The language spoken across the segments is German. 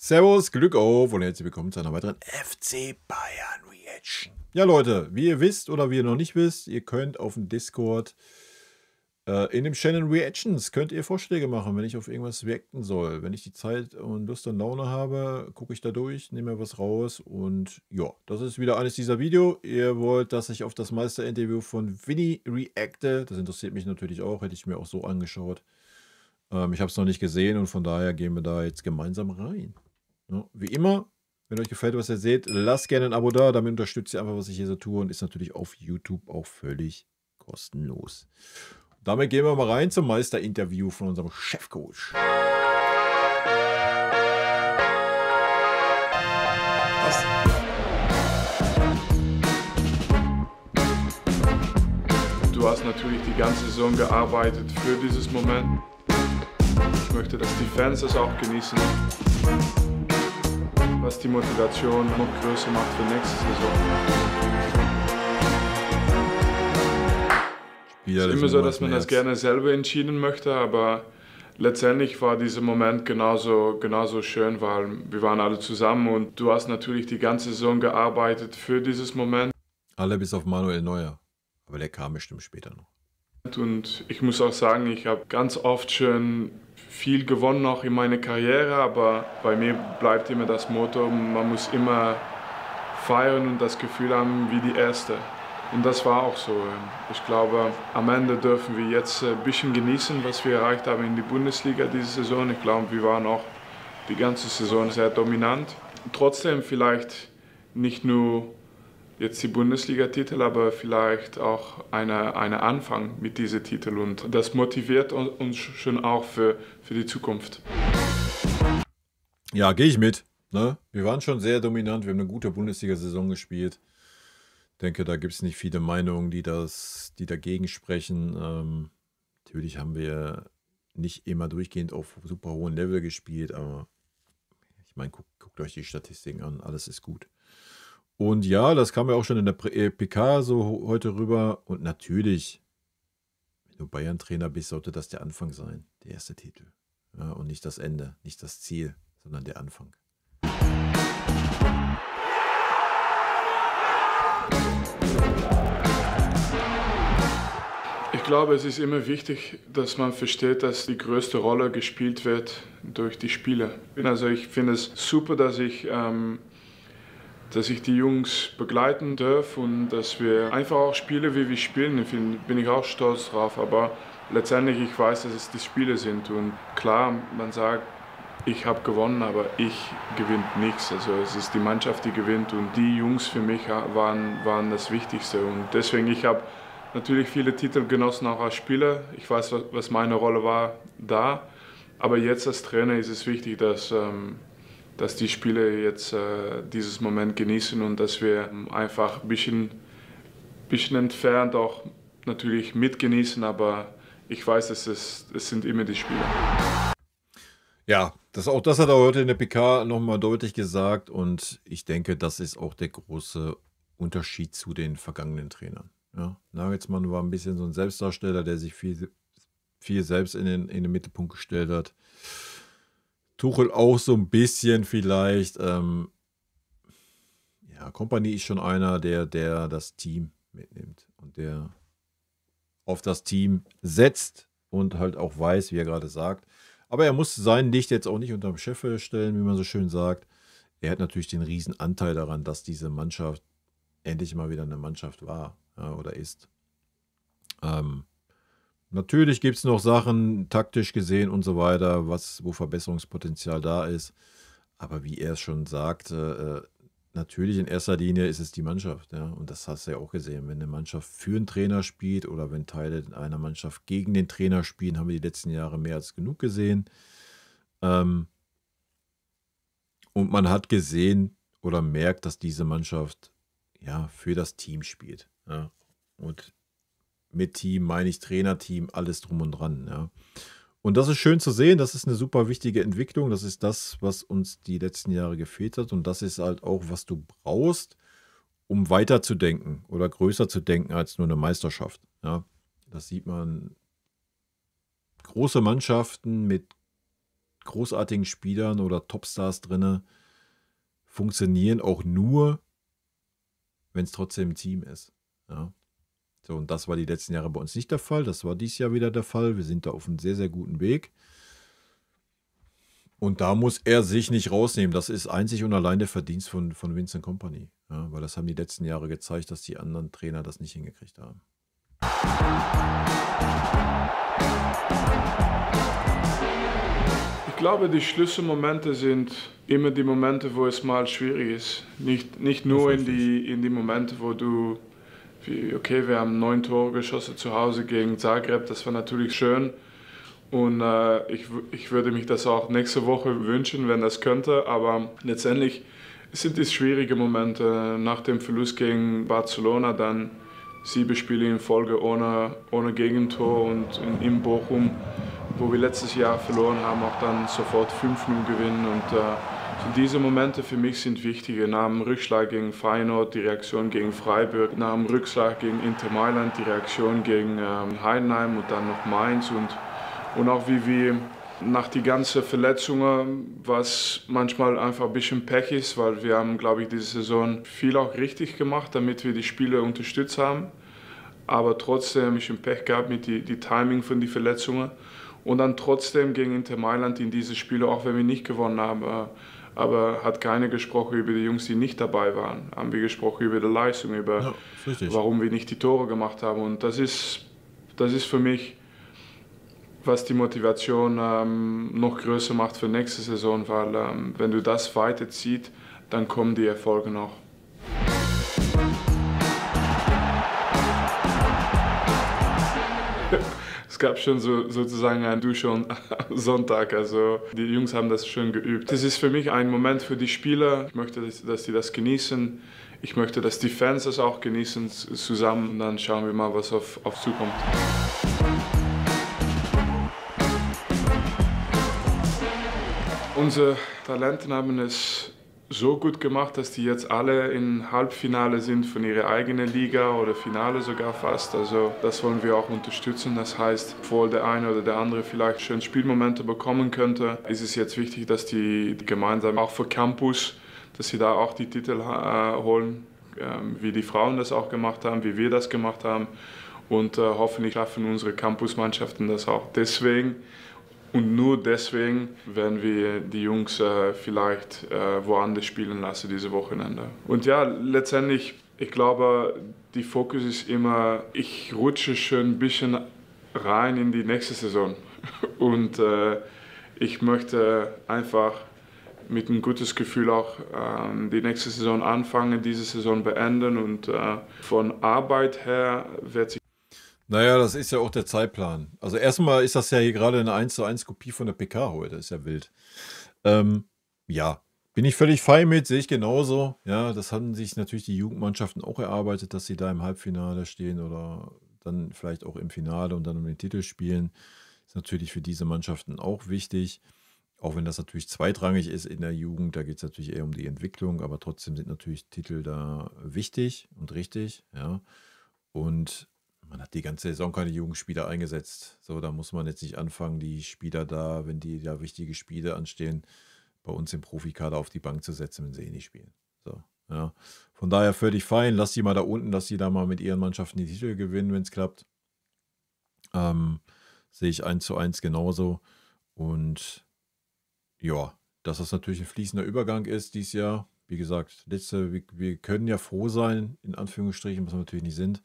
Servus, Glück auf und herzlich willkommen zu einer weiteren FC Bayern Reaction. Ja Leute, wie ihr wisst oder wie ihr noch nicht wisst, ihr könnt auf dem Discord in dem Channel Reactions könnt ihr Vorschläge machen, wenn ich auf irgendwas reacten soll. Wenn ich die Zeit und Lust und Laune habe, gucke ich da durch, nehme mir was raus und ja, das ist wieder eines dieser Videos. Ihr wollt, dass ich auf das Meister-Interview von Vinny reacte. Das interessiert mich natürlich auch, hätte ich mir auch so angeschaut. Ich habe es noch nicht gesehen und von daher gehen wir da jetzt gemeinsam rein. Ja, wie immer, wenn euch gefällt, was ihr seht, lasst gerne ein Abo da, damit unterstützt ihr einfach, was ich hier so tue und ist natürlich auf YouTube auch völlig kostenlos. Damit gehen wir mal rein zum Meister-Interview von unserem Chefcoach. Du hast natürlich die ganze Saison gearbeitet für dieses Moment. Ich möchte, dass die Fans es auch genießen, was die Motivation noch größer macht für nächste Saison. Es ist immer so, dass man das gerne selber entschieden möchte, aber letztendlich war dieser Moment genauso schön, weil wir waren alle zusammen und du hast natürlich die ganze Saison gearbeitet für dieses Moment. Alle bis auf Manuel Neuer, aber der kam bestimmt später noch. Und ich muss auch sagen, ich habe ganz oft schon viel gewonnen, auch in meiner Karriere, aber bei mir bleibt immer das Motto, man muss immer feiern und das Gefühl haben wie die Erste. Und das war auch so. Ich glaube, am Ende dürfen wir jetzt ein bisschen genießen, was wir erreicht haben in der Bundesliga diese Saison. Ich glaube, wir waren auch die ganze Saison sehr dominant. Trotzdem vielleicht nicht nur jetzt die Bundesliga-Titel, aber vielleicht auch eine Anfang mit diesen Titeln. Und das motiviert uns schon auch für die Zukunft. Ja, gehe ich mit. Ne? Wir waren schon sehr dominant, wir haben eine gute Bundesliga-Saison gespielt. Ich denke, da gibt es nicht viele Meinungen, die dagegen sprechen. Natürlich haben wir nicht immer durchgehend auf super hohem Level gespielt, aber ich meine, guckt euch die Statistiken an, alles ist gut. Und ja, das kam ja auch schon in der PK so heute rüber. Und natürlich, wenn du Bayern-Trainer bist, sollte das der Anfang sein, der erste Titel. Ja, und nicht das Ende, nicht das Ziel, sondern der Anfang. Ich glaube, es ist immer wichtig, dass man versteht, dass die größte Rolle gespielt wird durch die Spieler. Also ich finde es super, dass ich die Jungs begleiten darf und dass wir einfach auch spielen, wie wir spielen. Bin ich auch stolz drauf, aber letztendlich ich weiß, dass es die Spiele sind und klar, man sagt, ich habe gewonnen, aber ich gewinne nichts. Also es ist die Mannschaft, die gewinnt und die Jungs für mich waren das Wichtigste und deswegen ich habe natürlich viele Titel genossen, auch als Spieler. Ich weiß, was meine Rolle war da, aber jetzt als Trainer ist es wichtig, dass die Spieler jetzt dieses Moment genießen und dass wir einfach ein bisschen entfernt auch natürlich mitgenießen, aber ich weiß, es sind immer die Spieler. Ja, auch das hat er heute in der PK nochmal deutlich gesagt und ich denke, das ist auch der große Unterschied zu den vergangenen Trainern. Ja, Nagelsmann war ein bisschen so ein Selbstdarsteller, der sich viel selbst in den Mittelpunkt gestellt hat. Tuchel auch so ein bisschen vielleicht. Ja, Kompany ist schon einer, der das Team mitnimmt und der auf das Team setzt und halt auch weiß, wie er gerade sagt. Aber er muss sein Licht jetzt auch nicht unterm Scheffel stellen, wie man so schön sagt. Er hat natürlich den riesen Anteil daran, dass diese Mannschaft endlich mal wieder eine Mannschaft war, ja, oder ist. Natürlich gibt es noch Sachen, taktisch gesehen und so weiter, wo Verbesserungspotenzial da ist. Aber wie er es schon sagte, natürlich in erster Linie ist es die Mannschaft. Ja? Und das hast du ja auch gesehen. Wenn eine Mannschaft für einen Trainer spielt oder wenn Teile einer Mannschaft gegen den Trainer spielen, haben wir die letzten Jahre mehr als genug gesehen. Und man hat gesehen oder merkt, dass diese Mannschaft ja für das Team spielt. Ja? Und mit Team meine ich Trainerteam, alles drum und dran. Ja. Und das ist schön zu sehen, das ist eine super wichtige Entwicklung, das ist das, was uns die letzten Jahre gefehlt hat und das ist halt auch, was du brauchst, um weiterzudenken oder größer zu denken als nur eine Meisterschaft. Ja. Das sieht man, große Mannschaften mit großartigen Spielern oder Topstars drin funktionieren auch nur, wenn es trotzdem ein Team ist. Ja. So, und das war die letzten Jahre bei uns nicht der Fall. Das war dieses Jahr wieder der Fall. Wir sind da auf einem sehr, sehr guten Weg. Und da muss er sich nicht rausnehmen. Das ist einzig und allein der Verdienst von Vincent Kompany. Ja, weil das haben die letzten Jahre gezeigt, dass die anderen Trainer das nicht hingekriegt haben. Ich glaube, die Schlüsselmomente sind immer die Momente, wo es mal schwierig ist. Nicht nur in die Momente, wo du, okay, wir haben 9 Tore geschossen zu Hause gegen Zagreb, das war natürlich schön. Und ich würde mich das auch nächste Woche wünschen, wenn das könnte. Aber letztendlich sind es schwierige Momente. Nach dem Verlust gegen Barcelona dann 7 Spiele in Folge ohne Gegentor und in Bochum, wo wir letztes Jahr verloren haben, auch dann sofort 5-0 gewinnen. Und so diese Momente für mich sind wichtige. Nach dem Rückschlag gegen Feyenoord, die Reaktion gegen Freiburg, nach dem Rückschlag gegen Inter Mailand, die Reaktion gegen Heidenheim und dann noch Mainz. Und auch wie wir nach die ganzen Verletzungen, was manchmal einfach ein bisschen Pech ist, weil wir haben, glaube ich, diese Saison viel auch richtig gemacht, damit wir die Spieler unterstützt haben. Aber trotzdem ein bisschen Pech gehabt mit die Timing von den Verletzungen. Und dann trotzdem gegen Inter Mailand in diese Spiele, auch wenn wir nicht gewonnen haben, aber hat keiner gesprochen über die Jungs, die nicht dabei waren. Haben wir gesprochen über die Leistung, über warum wir nicht die Tore gemacht haben. Und das ist für mich, was die Motivation noch größer macht für nächste Saison, weil wenn du das weiterziehst, dann kommen die Erfolge noch. Es gab schon sozusagen einen Dusche am Sonntag, also die Jungs haben das schon geübt. Das ist für mich ein Moment für die Spieler. Ich möchte, dass die das genießen. Ich möchte, dass die Fans das auch genießen zusammen. Und dann schauen wir mal, was auf zukommt. Unsere Talente haben es so gut gemacht, dass die jetzt alle im Halbfinale sind von ihrer eigenen Liga oder Finale sogar fast. Also das wollen wir auch unterstützen. Das heißt, obwohl der eine oder der andere vielleicht schön Spielmomente bekommen könnte, ist es jetzt wichtig, dass die gemeinsam auch für Campus, dass sie da auch die Titel holen, wie die Frauen das auch gemacht haben, wie wir das gemacht haben. Und hoffentlich schaffen unsere Campusmannschaften das auch. Deswegen und nur deswegen werden wir die Jungs vielleicht woanders spielen lassen diese Wochenende. Und ja, letztendlich, ich glaube, die Fokus ist immer, ich rutsche schon ein bisschen rein in die nächste Saison. Und ich möchte einfach mit einem guten Gefühl auch die nächste Saison anfangen, diese Saison beenden. Und von Arbeit her wird sich... Naja, das ist ja auch der Zeitplan. Also erstmal ist das ja hier gerade eine 1:1 Kopie von der PK heute. Das ist ja wild. Ja, bin ich völlig fein mit, sehe ich genauso. Ja, das hatten sich natürlich die Jugendmannschaften auch erarbeitet, dass sie da im Halbfinale stehen oder dann vielleicht auch im Finale und dann um den Titel spielen. Ist natürlich für diese Mannschaften auch wichtig. Auch wenn das natürlich zweitrangig ist in der Jugend, da geht es natürlich eher um die Entwicklung, aber trotzdem sind natürlich Titel da wichtig und richtig. Ja, und man hat die ganze Saison keine Jugendspieler eingesetzt. So, da muss man jetzt nicht anfangen, die Spieler da, wenn die da wichtige Spiele anstehen, bei uns im Profikader auf die Bank zu setzen, wenn sie nicht spielen. So, ja. Von daher völlig fein. Lass die mal da unten, dass die da mal mit ihren Mannschaften die Titel gewinnen, wenn es klappt. Sehe ich 1:1 genauso. Und ja, dass das natürlich ein fließender Übergang ist dieses Jahr. Wie gesagt, wir können ja froh sein, in Anführungsstrichen, was wir natürlich nicht sind,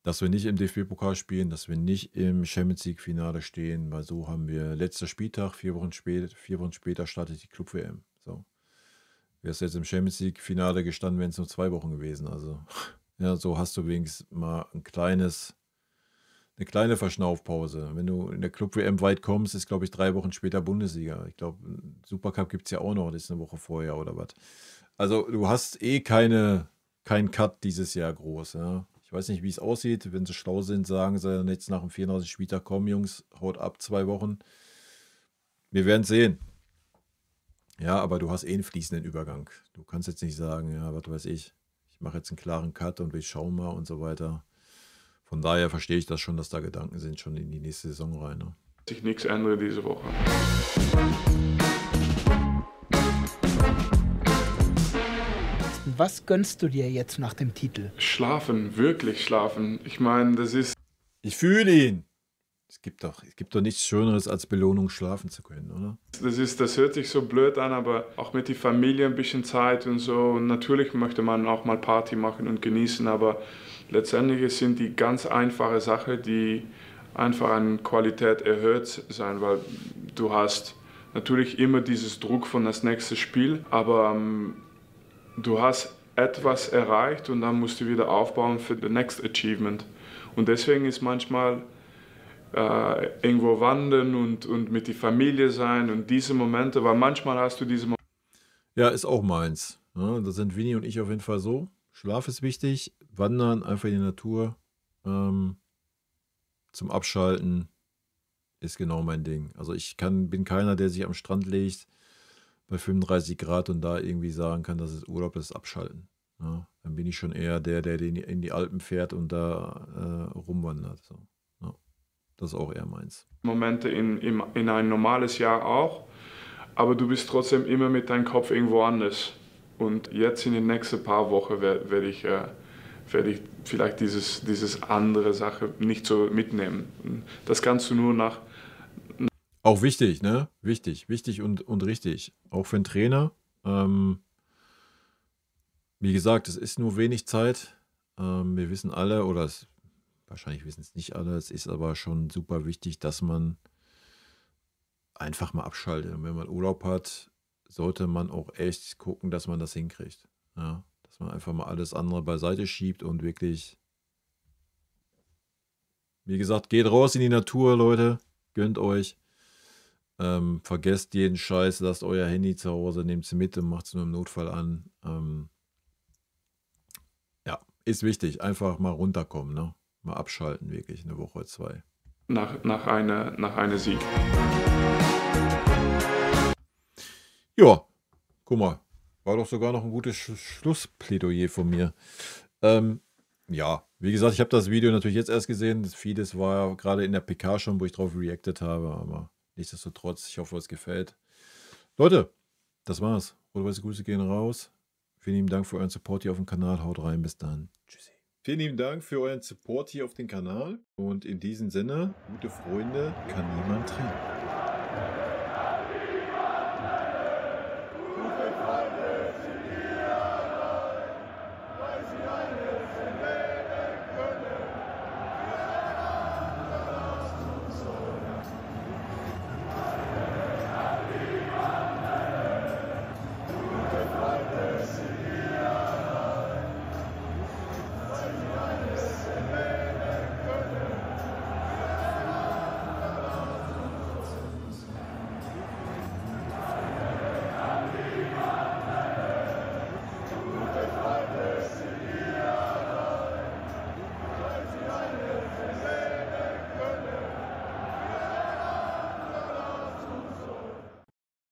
dass wir nicht im DFB-Pokal spielen, dass wir nicht im Champions League-Finale stehen, weil so haben wir letzter Spieltag, 4 Wochen später startet die Club-WM. So. Wäre es jetzt im Champions League-Finale gestanden, wären es nur 2 Wochen gewesen. Also, ja, so hast du wenigstens mal eine kleine Verschnaufpause. Wenn du in der Club-WM weit kommst, ist, glaube ich, 3 Wochen später Bundesliga. Ich glaube, Supercup gibt es ja auch noch, das ist eine Woche vorher oder was. Also, du hast keinen Cut dieses Jahr groß, ja. Ich weiß nicht, wie es aussieht. Wenn sie schlau sind, sagen sie dann jetzt nach dem 34. Spieltag, komm Jungs, haut ab 2 Wochen. Wir werden sehen. Ja, aber du hast einen fließenden Übergang. Du kannst jetzt nicht sagen, ja, was weiß ich mache jetzt einen klaren Cut und wir schauen mal und so weiter. Von daher verstehe ich das schon, dass da Gedanken sind, schon in die nächste Saison rein. Ne? Sich nichts ändert diese Woche. Was gönnst du dir jetzt nach dem Titel? Schlafen, wirklich schlafen. Ich meine, das ist... Ich fühle ihn. Es gibt doch nichts Schöneres, als Belohnung schlafen zu können, oder? Das hört sich so blöd an, aber auch mit der Familie ein bisschen Zeit und so. Und natürlich möchte man auch mal Party machen und genießen, aber letztendlich sind die ganz einfache Sachen, die einfach an Qualität erhöht sein, weil du hast natürlich immer dieses Druck von das nächste Spiel, aber du hast etwas erreicht und dann musst du wieder aufbauen für the next achievement. Und deswegen ist manchmal irgendwo wandern und mit der Familie sein und diese Momente, weil manchmal hast du diese Momente. Ja, ist auch meins. Ja, da sind Winnie und ich auf jeden Fall so. Schlaf ist wichtig, wandern, einfach in die Natur, zum Abschalten ist genau mein Ding. Also bin keiner, der sich am Strand legt bei 35 Grad und da irgendwie sagen kann, das ist Urlaub, das ist Abschalten. Ja, dann bin ich schon eher der in die Alpen fährt und da rumwandert. So. Ja, das ist auch eher meins. Momente in ein normales Jahr auch, aber du bist trotzdem immer mit deinem Kopf irgendwo anders. Und jetzt in den nächsten paar Wochen werde ich vielleicht dieses andere Sache nicht so mitnehmen. Das kannst du nur nach... Auch wichtig, ne? Wichtig und richtig. Auch für einen Trainer. Wie gesagt, es ist nur wenig Zeit. Wir wissen alle, wahrscheinlich wissen es nicht alle, es ist aber schon super wichtig, dass man einfach mal abschaltet. Und wenn man Urlaub hat, sollte man auch echt gucken, dass man das hinkriegt. Ja? Dass man einfach mal alles andere beiseite schiebt und wirklich, wie gesagt, geht raus in die Natur, Leute. Gönnt euch. Vergesst jeden Scheiß, lasst euer Handy zu Hause, nehmt es mit und macht es nur im Notfall an. Ja, ist wichtig. Einfach mal runterkommen, ne? Mal abschalten, wirklich, eine Woche, 2. Nach einer Sieg. Ja, guck mal. War doch sogar noch ein gutes Schlussplädoyer von mir. Ja, wie gesagt, ich habe das Video natürlich jetzt erst gesehen. Vieles war gerade in der PK schon, wo ich drauf reacted habe, aber nichtsdestotrotz, ich hoffe, es gefällt. Leute, das war's. Rot-weiße Grüße gehen raus. Vielen lieben Dank für euren Support hier auf dem Kanal. Haut rein, bis dann. Tschüssi. Vielen lieben Dank für euren Support hier auf dem Kanal. Und in diesem Sinne, gute Freunde kann niemand trennen.